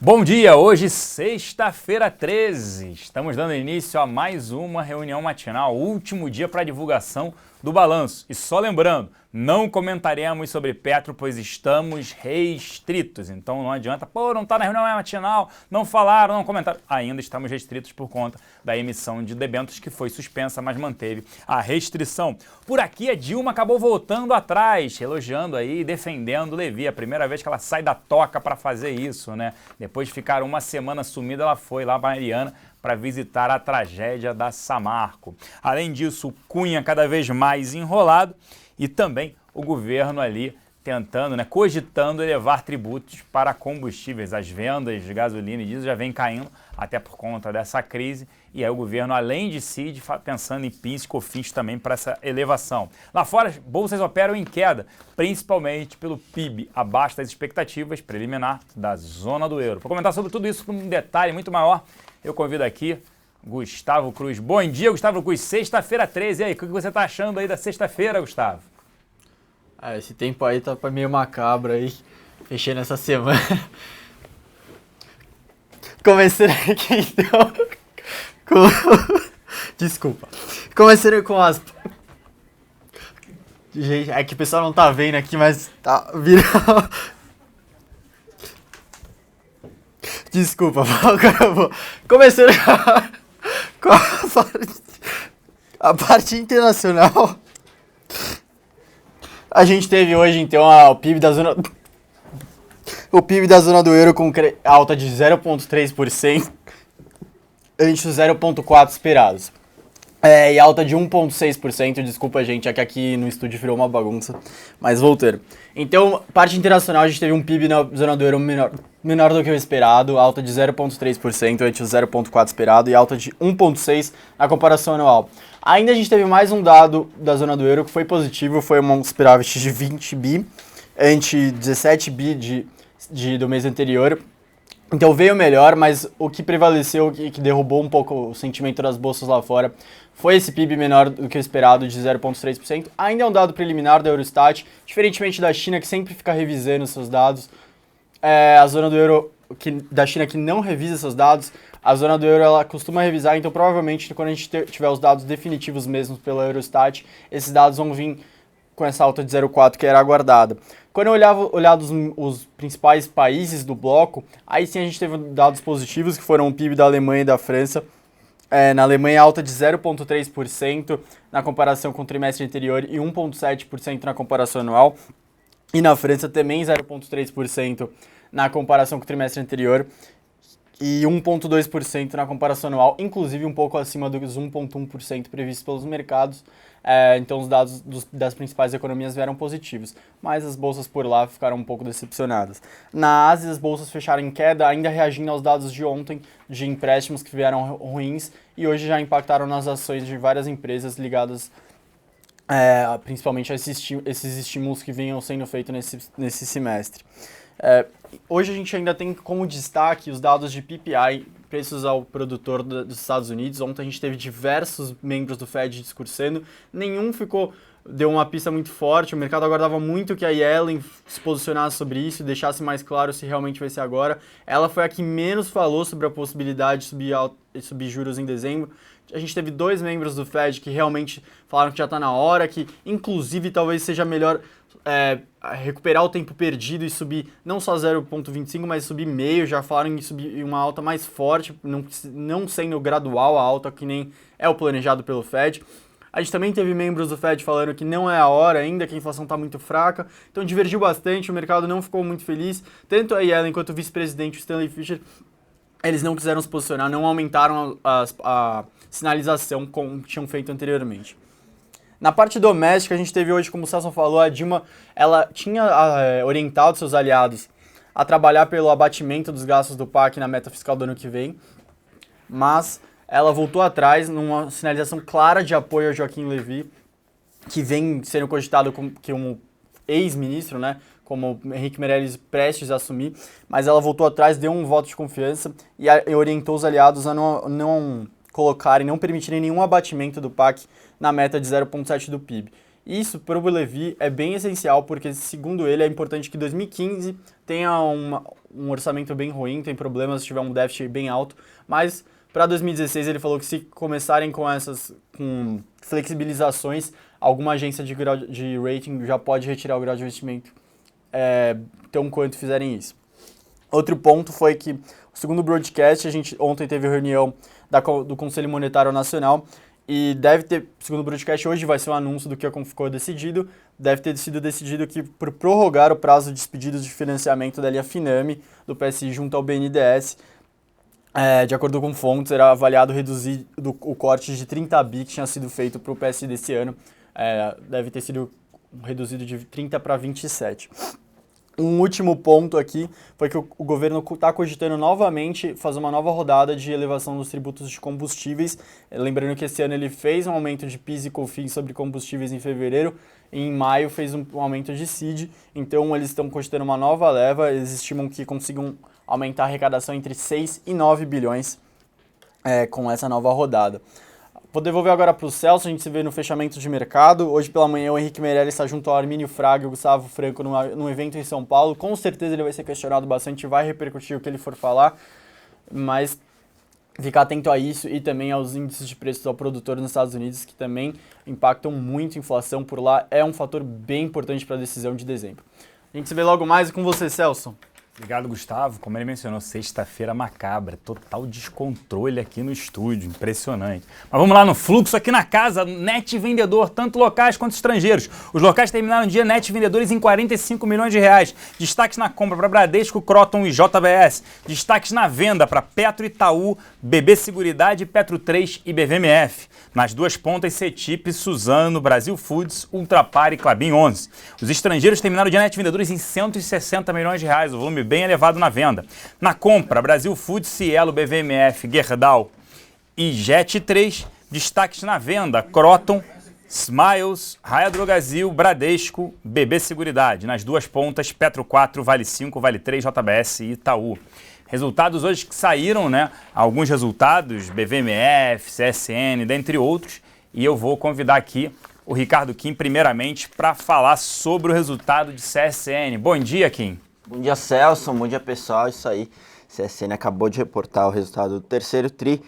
Bom dia, hoje sexta-feira 13, estamos dando início a mais uma reunião matinal, último dia para divulgação do balanço. E só lembrando, não comentaremos sobre Petro, pois estamos restritos, então não adianta, não está na reunião matinal, não falaram, não comentaram. Ainda estamos restritos por conta da emissão de debêntures que foi suspensa, mas manteve a restrição. Por aqui a Dilma acabou voltando atrás, elogiando aí, defendendo Levi, a primeira vez que ela sai da toca para fazer isso, né? Depois de ficar uma semana sumida, ela foi lá para Mariana para visitar a tragédia da Samarco. Além disso, o Cunha cada vez mais enrolado e também o governo ali tentando, cogitando elevar tributos para combustíveis. As vendas de gasolina e diesel já vem caindo até por conta dessa crise e aí o governo, além de CID, pensando em PIS e COFINS também para essa elevação. Lá fora, as bolsas operam em queda, principalmente pelo PIB abaixo das expectativas preliminar da zona do euro. Para comentar sobre tudo isso com um detalhe muito maior, eu convido aqui Gustavo Cruz. Bom dia, Gustavo Cruz. Sexta-feira 13. E aí, o que você está achando aí da sexta-feira, Gustavo? Esse tempo aí tá meio macabro aí, fechando essa semana. Começando aqui então Desculpa. Começando com as... Gente, é que o pessoal não tá vendo aqui, mas tá virando... Desculpa, agora eu vou. Começando com a parte internacional. A gente teve hoje, então, o PIB da zona do euro com alta de 0,3%, antes dos 0,4% esperados. E alta de 1,6%, desculpa gente, é que aqui no estúdio virou uma bagunça, mas voltando. Então, parte internacional, a gente teve um PIB na zona do euro menor do que o esperado, alta de 0,3%, antes do 0,4% esperado, e alta de 1,6% na comparação anual. Ainda a gente teve mais um dado da zona do euro que foi positivo, foi um superávit de 20 bi, ante 17 bi do mês anterior. Então veio melhor, mas o que prevaleceu, que derrubou um pouco o sentimento das bolsas lá fora, foi esse PIB menor do que o esperado, de 0,3%. Ainda é um dado preliminar da Eurostat, diferentemente da China, que sempre fica revisando seus dados. A zona do euro da China, que não revisa seus dados, a zona do euro ela costuma revisar, então provavelmente quando a gente tiver os dados definitivos mesmo pela Eurostat, esses dados vão vir com essa alta de 0,4% que era aguardada. Quando eu olhava os principais países do bloco, aí sim a gente teve dados positivos, que foram o PIB da Alemanha e da França. Na Alemanha, alta de 0,3% na comparação com o trimestre anterior e 1,7% na comparação anual. E na França também 0,3% na comparação com o trimestre anterior e 1,2% na comparação anual, inclusive um pouco acima dos 1,1% previstos pelos mercados. Então os dados das principais economias vieram positivos, mas as bolsas por lá ficaram um pouco decepcionadas. Na Ásia, as bolsas fecharam em queda, ainda reagindo aos dados de ontem de empréstimos que vieram ruins e hoje já impactaram nas ações de várias empresas ligadas principalmente a esses estímulos que vinham sendo feitos nesse semestre. Hoje a gente ainda tem como destaque os dados de PPI, preços ao produtor dos Estados Unidos. Ontem a gente teve diversos membros do Fed discursando, nenhum deu uma pista muito forte, o mercado aguardava muito que a Yellen se posicionasse sobre isso e deixasse mais claro se realmente vai ser agora. Ela foi a que menos falou sobre a possibilidade de subir juros em dezembro. A gente teve 2 membros do Fed que realmente falaram que já está na hora, que inclusive talvez seja melhor recuperar o tempo perdido e subir não só 0,25, mas subir meio. Já falaram em subir uma alta mais forte, não sendo gradual a alta que nem é o planejado pelo Fed. A gente também teve membros do Fed falando que não é a hora ainda, que a inflação está muito fraca. Então divergiu bastante, o mercado não ficou muito feliz. Tanto a Yellen quanto o vice-presidente Stanley Fischer, eles não quiseram se posicionar, não aumentaram a sinalização como tinham feito anteriormente. Na parte doméstica, a gente teve hoje, como o Celso falou, a Dilma ela tinha orientado seus aliados a trabalhar pelo abatimento dos gastos do PAC na meta fiscal do ano que vem, mas ela voltou atrás numa sinalização clara de apoio ao Joaquim Levy, que vem sendo cogitado como ex-ministro, como Henrique Meirelles prestes a assumir, mas ela voltou atrás, deu um voto de confiança e orientou os aliados a não permitirem nenhum abatimento do PAC na meta de 0,7% do PIB. Isso, para o Levi, é bem essencial, porque, segundo ele, é importante que 2015 tenha um orçamento bem ruim, tem problemas, tiver um déficit bem alto, mas para 2016 ele falou que se começarem com flexibilizações, alguma agência de rating já pode retirar o grau de investimento tão quanto fizerem isso. Outro ponto foi que, segundo o broadcast, a gente ontem teve reunião do Conselho Monetário Nacional e deve ter, segundo o broadcast, hoje vai ser um anúncio do que ficou decidido, deve ter sido decidido que por prorrogar o prazo de pedidos de financiamento da linha Finame, do PSI junto ao BNDES, de acordo com fontes, era avaliado reduzir o corte de 30 bi que tinha sido feito para o PSI desse ano, deve ter sido reduzido de 30 para 27. Um último ponto aqui foi que o governo está cogitando novamente fazer uma nova rodada de elevação dos tributos de combustíveis. Lembrando que esse ano ele fez um aumento de PIS e COFINS sobre combustíveis em fevereiro, e em maio fez um aumento de CID, então eles estão cogitando uma nova leva, eles estimam que consigam aumentar a arrecadação entre 6 e 9 bilhões com essa nova rodada. Vou devolver agora para o Celso, a gente se vê no fechamento de mercado. Hoje pela manhã o Henrique Meirelles está junto ao Armínio Fraga e o Gustavo Franco num evento em São Paulo. Com certeza ele vai ser questionado bastante, vai repercutir o que ele for falar, mas ficar atento a isso e também aos índices de preços ao produtor nos Estados Unidos, que também impactam muito a inflação por lá. É um fator bem importante para a decisão de dezembro. A gente se vê logo mais, e com você, Celso. Obrigado, Gustavo. Como ele mencionou, sexta-feira macabra, total descontrole aqui no estúdio, impressionante. Mas vamos lá no fluxo aqui na casa, net vendedor, tanto locais quanto estrangeiros. Os locais terminaram o dia net vendedores em 45 milhões de reais. Destaques na compra para Bradesco, Croton e JBS. Destaques na venda para Petro, Itaú, BB Seguridade, Petro 3 e BVMF. Nas duas pontas, Cetip, Suzano, Brasil Foods, Ultrapar e Klabin 11. Os estrangeiros terminaram o dia net vendedores em 160 milhões de reais, o volume bem elevado na venda. Na compra, Brasil Foods, Cielo, BVMF, Gerdau e Jet 3. Destaques na venda, Croton, Smiles, Raia Drogasil, Bradesco, BB Seguridade. Nas duas pontas, Petro 4, Vale 5, Vale 3, JBS e Itaú. Resultados hoje que saíram, né? Alguns resultados, BVMF, CSN, dentre outros. E eu vou convidar aqui o Ricardo Kim, primeiramente, para falar sobre o resultado de CSN. Bom dia, Kim. Bom dia, Celso. Bom dia, pessoal. Isso aí. CSN acabou de reportar o resultado do terceiro TRI.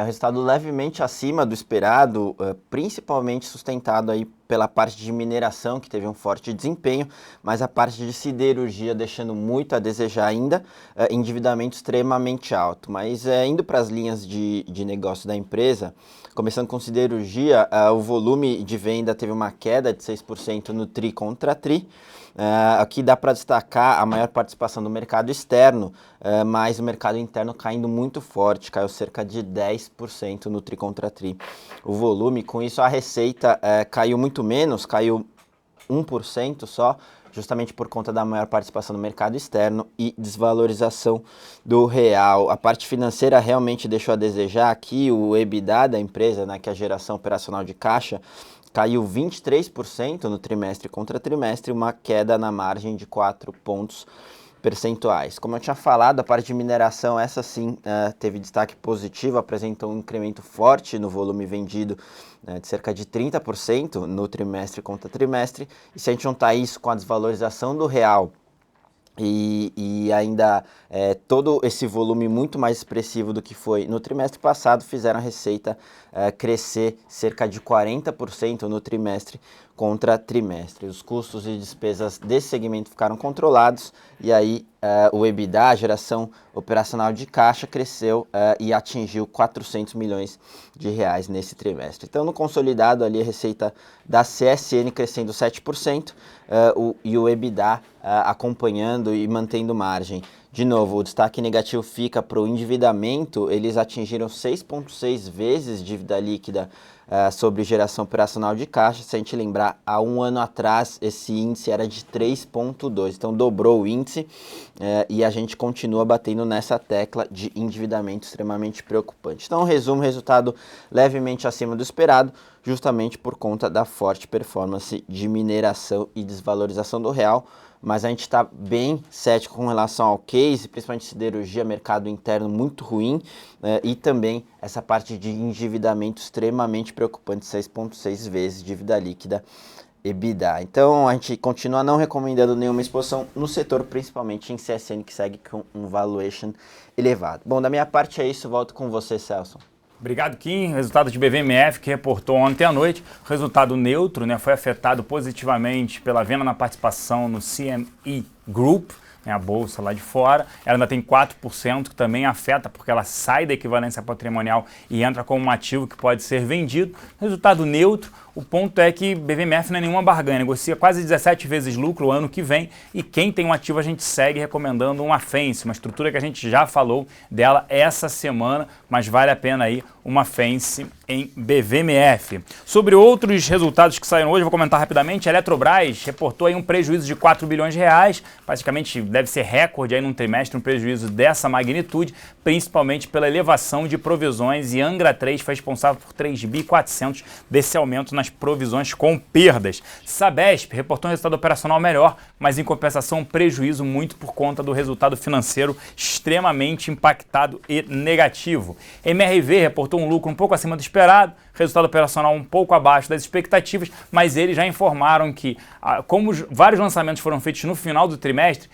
Resultado levemente acima do esperado, principalmente sustentado aí pela parte de mineração, que teve um forte desempenho, mas a parte de siderurgia deixando muito a desejar ainda, endividamento extremamente alto. Mas indo para as linhas de negócio da empresa, começando com siderurgia, o volume de venda teve uma queda de 6% no TRI contra TRI. Aqui dá para destacar a maior participação do mercado externo, mas o mercado interno caindo muito forte, caiu cerca de 10% no TRI contra TRI. O volume, com isso a receita caiu muito menos, caiu 1% só, justamente por conta da maior participação do mercado externo e desvalorização do real. A parte financeira realmente deixou a desejar. Aqui o EBITDA da empresa, né, que é a geração operacional de caixa, caiu 23% no trimestre contra trimestre, uma queda na margem de 4 pontos percentuais. Como eu tinha falado, a parte de mineração, essa sim teve destaque positivo, apresentou um incremento forte no volume vendido de cerca de 30% no trimestre contra trimestre. E se a gente juntar isso com a desvalorização do real e ainda todo esse volume muito mais expressivo do que foi no trimestre passado, fizeram a receita crescer cerca de 40% no trimestre contra trimestre. Os custos e despesas desse segmento ficaram controlados e aí o EBITDA, a geração operacional de caixa, cresceu e atingiu 400 milhões de reais nesse trimestre. Então, no consolidado ali, a receita da CSN crescendo 7% e o EBITDA acompanhando e mantendo margem. De novo, o destaque negativo fica para o endividamento. Eles atingiram 6,6 vezes dívida líquida sobre geração operacional de caixa. Se a gente lembrar, há um ano atrás esse índice era de 3,2, então dobrou o índice e a gente continua batendo nessa tecla de endividamento extremamente preocupante. Então, resumo, resultado levemente acima do esperado, justamente por conta da forte performance de mineração e desvalorização do real. Mas a gente está bem cético com relação ao case, principalmente siderurgia, mercado interno muito ruim e também essa parte de endividamento extremamente preocupante, 6,6 vezes dívida líquida EBITDA. Então a gente continua não recomendando nenhuma exposição no setor, principalmente em CSN, que segue com um valuation elevado. Bom, da minha parte é isso, volto com você, Celso. Obrigado, Kim. Resultado de BVMF, que reportou ontem à noite. Resultado neutro, né? Foi afetado positivamente pela venda na participação no CME Group, né, a bolsa lá de fora. Ela ainda tem 4%, que também afeta, porque ela sai da equivalência patrimonial e entra como um ativo que pode ser vendido. Resultado neutro. O ponto é que BVMF não é nenhuma barganha, negocia quase 17 vezes lucro o ano que vem, e quem tem um ativo a gente segue recomendando uma Fence, uma estrutura que a gente já falou dela essa semana, mas vale a pena aí uma Fence em BVMF. Sobre outros resultados que saíram hoje, vou comentar rapidamente. A Eletrobras reportou aí um prejuízo de 4 bilhões de reais, praticamente deve ser recorde aí num trimestre, um prejuízo dessa magnitude, principalmente pela elevação de provisões, e Angra 3 foi responsável por 3.400 desse aumento nas provisões com perdas. Sabesp reportou um resultado operacional melhor, mas em compensação um prejuízo muito por conta do resultado financeiro extremamente impactado e negativo. MRV reportou um lucro um pouco acima do esperado, resultado operacional um pouco abaixo das expectativas, mas eles já informaram que, como vários lançamentos foram feitos no final do trimestre,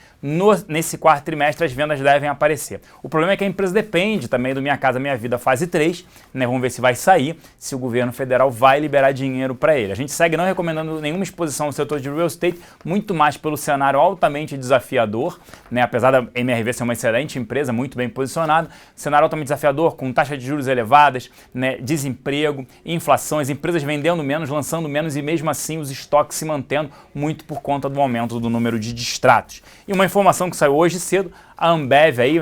nesse quarto trimestre as vendas devem aparecer. O problema é que a empresa depende também do Minha Casa Minha Vida fase 3, né? Vamos ver se vai sair, se o governo federal vai liberar dinheiro para ele. A gente segue não recomendando nenhuma exposição no setor de real estate, muito mais pelo cenário altamente desafiador, né? Apesar da MRV ser uma excelente empresa, muito bem posicionada, cenário altamente desafiador, com taxa de juros elevadas, né? Desemprego, inflação, as empresas vendendo menos, lançando menos, e mesmo assim os estoques se mantendo, muito por conta do aumento do número de distratos. E uma informação que saiu hoje cedo, a Ambev aí,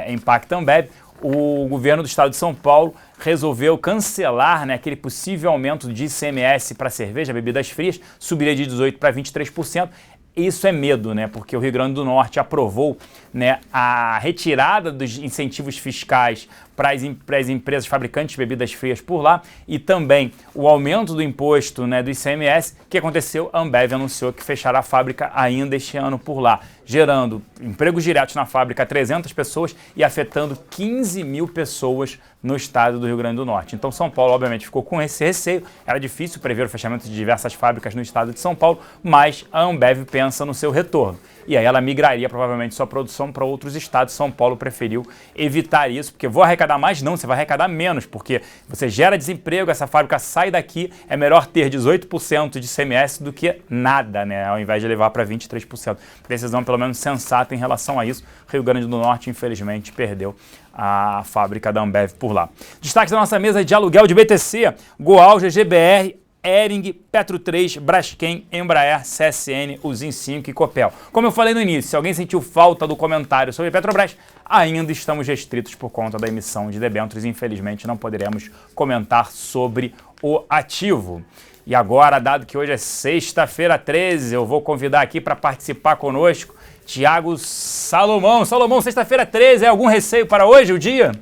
impacta a Ambev, o governo do estado de São Paulo resolveu cancelar, né, aquele possível aumento de ICMS para cerveja, bebidas frias, subiria de 18% para 23%. Isso é medo, né? Porque o Rio Grande do Norte aprovou, né, a retirada dos incentivos fiscais para as empresas fabricantes de bebidas frias por lá, e também o aumento do imposto, né, do ICMS. O que aconteceu? A Ambev anunciou que fechará a fábrica ainda este ano por lá, gerando empregos diretos na fábrica a 300 pessoas e afetando 15 mil pessoas no estado do Rio Grande do Norte. Então São Paulo, obviamente, ficou com esse receio. Era difícil prever o fechamento de diversas fábricas no estado de São Paulo, mas a Ambev pensa no seu retorno. E aí ela migraria provavelmente sua produção para outros estados. São Paulo preferiu evitar isso, porque vou arrecadar mais? Não, você vai arrecadar menos, porque você gera desemprego, essa fábrica sai daqui, é melhor ter 18% de ICMS do que nada, né? Ao invés de levar para 23%. Decisão pelo menos sensata em relação a isso. Rio Grande do Norte, infelizmente, perdeu a fábrica da Ambev por lá. Destaques da nossa mesa de aluguel de BTC: Goal, GGBR, Hering, Petro 3, Braskem, Embraer, CSN, Usim 5 e Copel. Como eu falei no início, se alguém sentiu falta do comentário sobre Petrobras, ainda estamos restritos por conta da emissão de debêntures. Infelizmente, não poderemos comentar sobre o ativo. E agora, dado que hoje é sexta-feira 13, eu vou convidar aqui para participar conosco Tiago Salomão. Salomão, sexta-feira 13, é algum receio para hoje, o dia?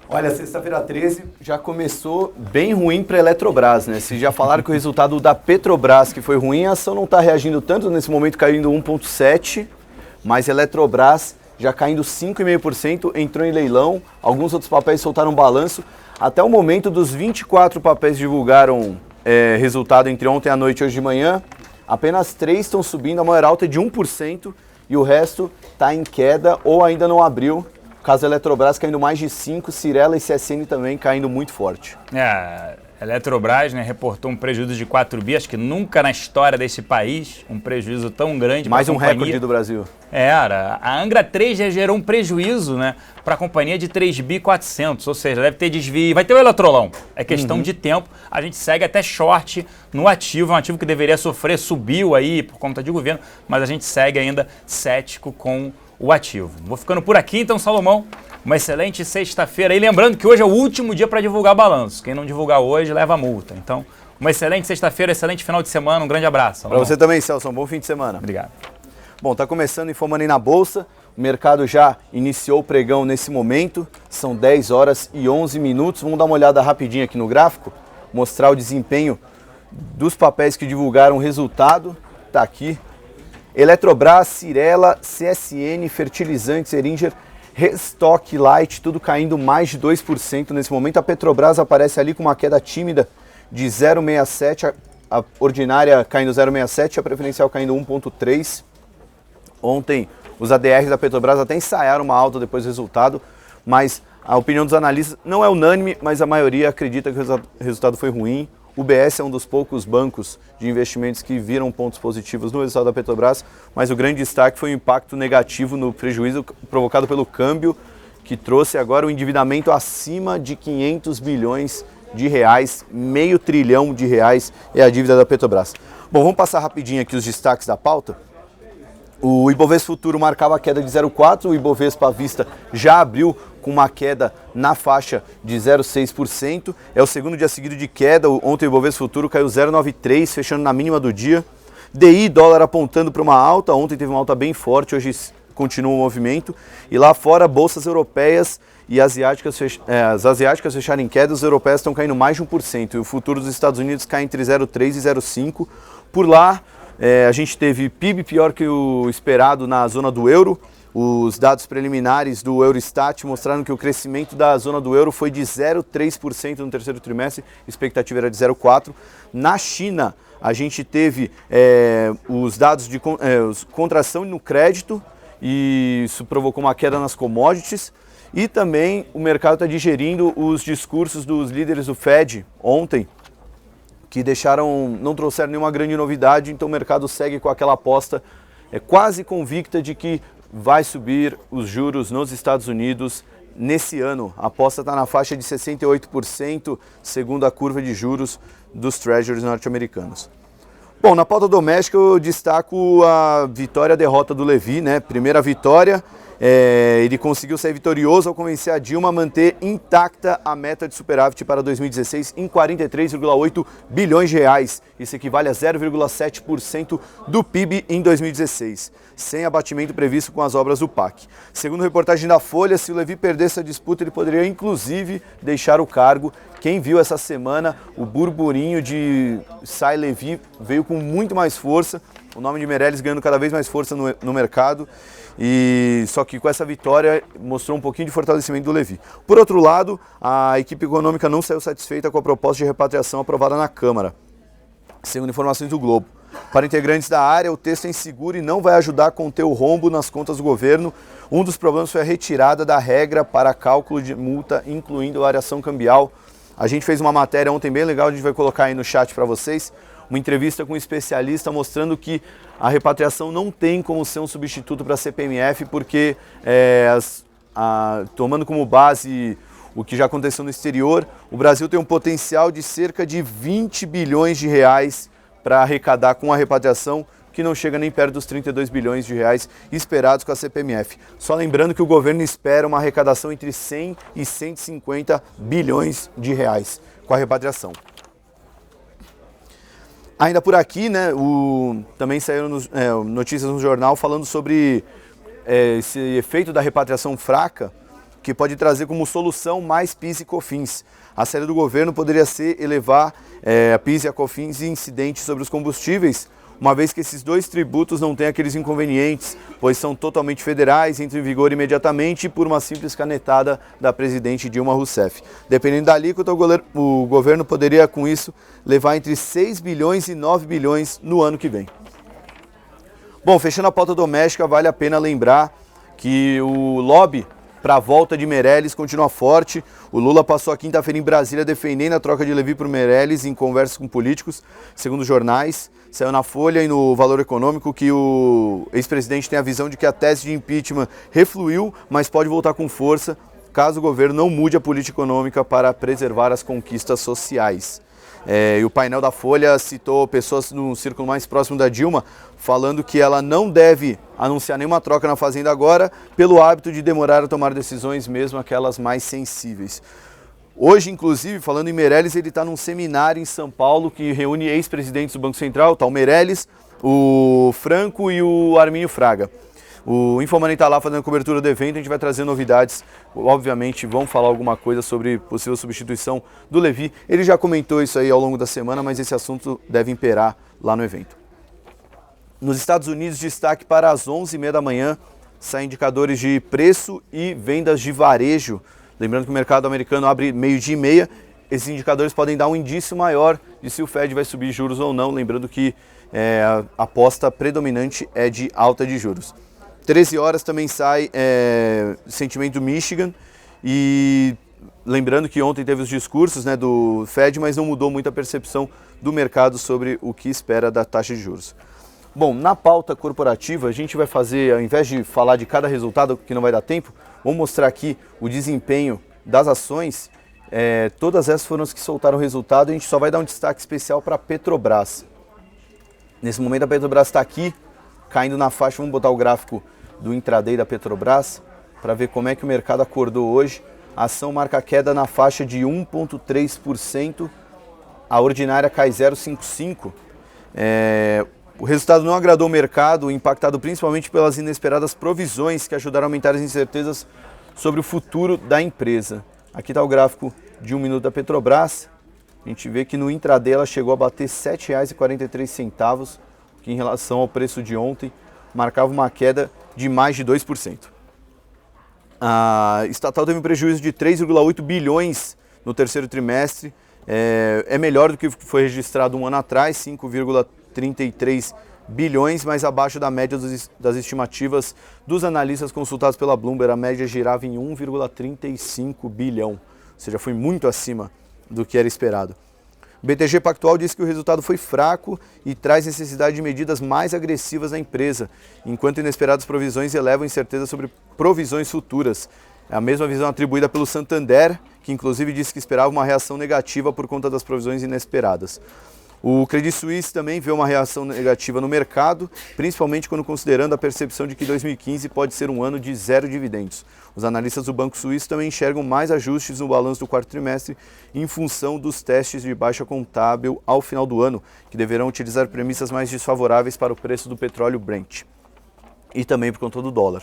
Olha, sexta-feira 13 já começou bem ruim para a Eletrobras, né? Se já falaram que o resultado da Petrobras que foi ruim, a ação não está reagindo tanto, nesse momento caindo 1,7%, mas a Eletrobras já caindo 5,5%, entrou em leilão, alguns outros papéis soltaram balanço. Até o momento, dos 24 papéis que divulgaram resultado entre ontem à noite e hoje de manhã, apenas 3 estão subindo, a maior alta é de 1%, e o resto está em queda ou ainda não abriu. Caso a Eletrobras caindo mais de 5%, Cyrela e CSN também caindo muito forte. A Eletrobras, né, reportou um prejuízo de 4 bi, acho que nunca na história desse país um prejuízo tão grande. Mais um recorde do Brasil. A Angra 3 já gerou um prejuízo, né, para a companhia de 3.400 bi, ou seja, deve ter desvio, vai ter o eletrolão, é questão de tempo. A gente segue até short no ativo, é um ativo que deveria sofrer, subiu aí por conta de governo, mas a gente segue ainda cético com o ativo. Vou ficando por aqui, então, Salomão, uma excelente sexta-feira. E lembrando que hoje é o último dia para divulgar balanço. Quem não divulgar hoje leva multa. Então, uma excelente sexta-feira, excelente final de semana. Um grande abraço. Para você também, Celso. Um bom fim de semana. Obrigado. Bom, tá começando informando aí na Bolsa. O mercado já iniciou o pregão nesse momento. São 10 horas e 11 minutos. Vamos dar uma olhada rapidinho aqui no gráfico. Mostrar o desempenho dos papéis que divulgaram o resultado. Tá aqui. Eletrobras, Cyrela, CSN, Fertilizantes, Heringer, Restock Light, tudo caindo mais de 2% nesse momento. A Petrobras aparece ali com uma queda tímida de 0,67%. a ordinária caindo 0,67, a preferencial caindo 1,3. Ontem os ADRs da Petrobras até ensaiaram uma alta depois do resultado, mas a opinião dos analistas não é unânime, mas a maioria acredita que o resultado foi ruim. O UBS é um dos poucos bancos de investimentos que viram pontos positivos no resultado da Petrobras, mas o grande destaque foi o impacto negativo no prejuízo provocado pelo câmbio, que trouxe agora o endividamento acima de 500 bilhões de reais, R$500 bilhão é a dívida da Petrobras. Bom, vamos passar rapidinho aqui os destaques da pauta. O Ibovespa Futuro marcava a queda de 0,4%, o Ibovespa à vista já abriu com uma queda na faixa de 0,6%. É o segundo dia seguido de queda, ontem o Ibovespa Futuro caiu 0,93%, fechando na mínima do dia. DI, dólar apontando para uma alta, ontem teve uma alta bem forte, hoje continua o movimento. E lá fora, bolsas europeias e as asiáticas fecharam em queda, as europeias estão caindo mais de 1%. E o futuro dos Estados Unidos cai entre 0,3% e 0,5%. Por lá, a gente teve PIB pior que o esperado na zona do euro. Os dados preliminares do Eurostat mostraram que o crescimento da zona do euro foi de 0,3% no terceiro trimestre, a expectativa era de 0,4%. Na China, a gente teve os dados de contração no crédito, e isso provocou uma queda nas commodities. E também o mercado está digerindo os discursos dos líderes do Fed ontem, que não trouxeram nenhuma grande novidade, então o mercado segue com aquela aposta quase convicta de que vai subir os juros nos Estados Unidos nesse ano. A aposta está na faixa de 68%, segundo a curva de juros dos Treasuries norte-americanos. Bom, na pauta doméstica eu destaco a vitória e a derrota do Levi, né? Primeira vitória, ele conseguiu ser vitorioso ao convencer a Dilma a manter intacta a meta de superávit para 2016 em 43,8 bilhões de reais. Isso equivale a 0,7% do PIB em 2016, sem abatimento previsto com as obras do PAC. Segundo reportagem da Folha, se o Levi perdesse a disputa, ele poderia inclusive deixar o cargo. Quem viu essa semana, o burburinho de sai Levi veio com muito mais força, o nome de Meirelles ganhando cada vez mais força no mercado, e só que com essa vitória mostrou um pouquinho de fortalecimento do Levi. Por outro lado, a equipe econômica não saiu satisfeita com a proposta de repatriação aprovada na Câmara, segundo informações do Globo. Para integrantes da área, o texto é inseguro e não vai ajudar a conter o rombo nas contas do governo. Um dos problemas foi a retirada da regra para cálculo de multa, incluindo a variação cambial. A gente fez uma matéria ontem bem legal, a gente vai colocar aí no chat para vocês, uma entrevista com um especialista mostrando que a repatriação não tem como ser um substituto para a CPMF, porque tomando como base o que já aconteceu no exterior, o Brasil tem um potencial de cerca de 20 bilhões de reais para arrecadar com a repatriação, que não chega nem perto dos 32 bilhões de reais esperados com a CPMF. Só lembrando que o governo espera uma arrecadação entre 100 e 150 bilhões de reais com a repatriação. Ainda por aqui, né, também saíram notícias no jornal falando sobre esse efeito da repatriação fraca, que pode trazer como solução mais PIS e COFINS. A saída do governo poderia ser elevar a PIS e a COFINS incidentes sobre os combustíveis, uma vez que esses dois tributos não têm aqueles inconvenientes, pois são totalmente federais, entram em vigor imediatamente por uma simples canetada da presidente Dilma Rousseff. Dependendo da alíquota, o governo poderia, com isso, levar entre 6 bilhões e 9 bilhões no ano que vem. Bom, fechando a pauta doméstica, vale a pena lembrar que o lobby para a volta de Meirelles continua forte. O Lula passou a quinta-feira em Brasília defendendo a troca de Levi por Meirelles em conversas com políticos, segundo jornais. Saiu na Folha e no Valor Econômico que o ex-presidente tem a visão de que a tese de impeachment refluiu, mas pode voltar com força caso o governo não mude a política econômica para preservar as conquistas sociais. E o painel da Folha citou pessoas no círculo mais próximo da Dilma, falando que ela não deve anunciar nenhuma troca na Fazenda agora, pelo hábito de demorar a tomar decisões, mesmo aquelas mais sensíveis. Hoje, inclusive, falando em Meirelles, ele está num seminário em São Paulo que reúne ex-presidentes do Banco Central, tá o Meirelles, o Franco e o Arminio Fraga. O Infomoney está lá fazendo cobertura do evento, a gente vai trazer novidades, obviamente vão falar alguma coisa sobre possível substituição do Levi. Ele já comentou isso aí ao longo da semana, mas esse assunto deve imperar lá no evento. Nos Estados Unidos, destaque para as 11h30 da manhã, saem indicadores de preço e vendas de varejo. Lembrando que o mercado americano abre 12h30 esses indicadores podem dar um indício maior de se o Fed vai subir juros ou não, lembrando que a aposta predominante é de alta de juros. 13 horas também sai sentimento Michigan, e lembrando que ontem teve os discursos, né, do Fed, mas não mudou muito a percepção do mercado sobre o que espera da taxa de juros. Bom, na pauta corporativa a gente vai fazer, ao invés de falar de cada resultado, que não vai dar tempo, vamos mostrar aqui o desempenho das ações. Todas essas foram as que soltaram o resultado, e a gente só vai dar um destaque especial para a Petrobras. Nesse momento a Petrobras está aqui, caindo na faixa. Vamos botar o gráfico do intraday da Petrobras para ver como é que o mercado acordou hoje. A ação marca queda na faixa de 1,3%, a ordinária cai 0,55%. O resultado não agradou o mercado, impactado principalmente pelas inesperadas provisões que ajudaram a aumentar as incertezas sobre o futuro da empresa. Aqui está o gráfico de 1 minuto da Petrobras. A gente vê que no intraday ela chegou a bater R$ 7,43, que em relação ao preço de ontem marcava uma queda de mais de 2%. A estatal teve um prejuízo de 3,8 bilhões no terceiro trimestre, é melhor do que foi registrado um ano atrás, 5,33 bilhões, mas abaixo da média das estimativas dos analistas consultados pela Bloomberg. A média girava em 1,35 bilhão, ou seja, foi muito acima do que era esperado. O BTG Pactual disse que o resultado foi fraco e traz necessidade de medidas mais agressivas na empresa, enquanto inesperadas provisões elevam incerteza sobre provisões futuras. É a mesma visão atribuída pelo Santander, que inclusive disse que esperava uma reação negativa por conta das provisões inesperadas. O Credit Suisse também vê uma reação negativa no mercado, principalmente quando considerando a percepção de que 2015 pode ser um ano de zero dividendos. Os analistas do Banco Suíço também enxergam mais ajustes no balanço do quarto trimestre em função dos testes de baixa contábil ao final do ano, que deverão utilizar premissas mais desfavoráveis para o preço do petróleo Brent e também por conta do dólar.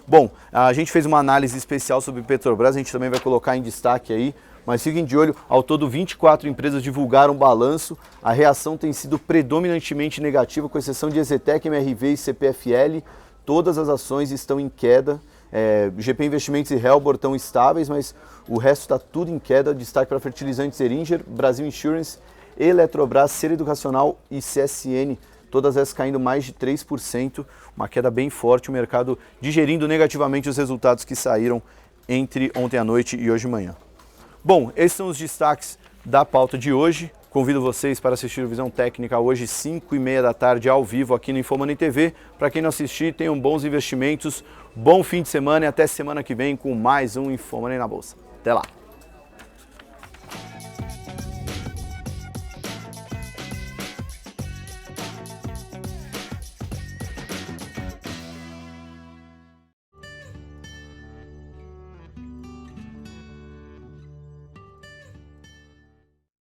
Bom, a gente fez uma análise especial sobre Petrobras, a gente também vai colocar em destaque aí, mas fiquem de olho. Ao todo 24 empresas divulgaram balanço, a reação tem sido predominantemente negativa, com exceção de Ezetec, MRV e CPFL, todas as ações estão em queda. GP Investimentos e Helbor estão estáveis, mas o resto está tudo em queda. Destaque para fertilizantes Eringer, Brasil Insurance, Eletrobras, Ser Educacional e CSN, todas essas caindo mais de 3%, uma queda bem forte, o mercado digerindo negativamente os resultados que saíram entre ontem à noite e hoje de manhã. Bom, esses são os destaques da pauta de hoje. Convido vocês para assistir o Visão Técnica hoje, 5h30 da tarde, ao vivo, aqui no Infomoney TV. Para quem não assistir, tenham bons investimentos, bom fim de semana e até semana que vem com mais um Infomoney na Bolsa. Até lá!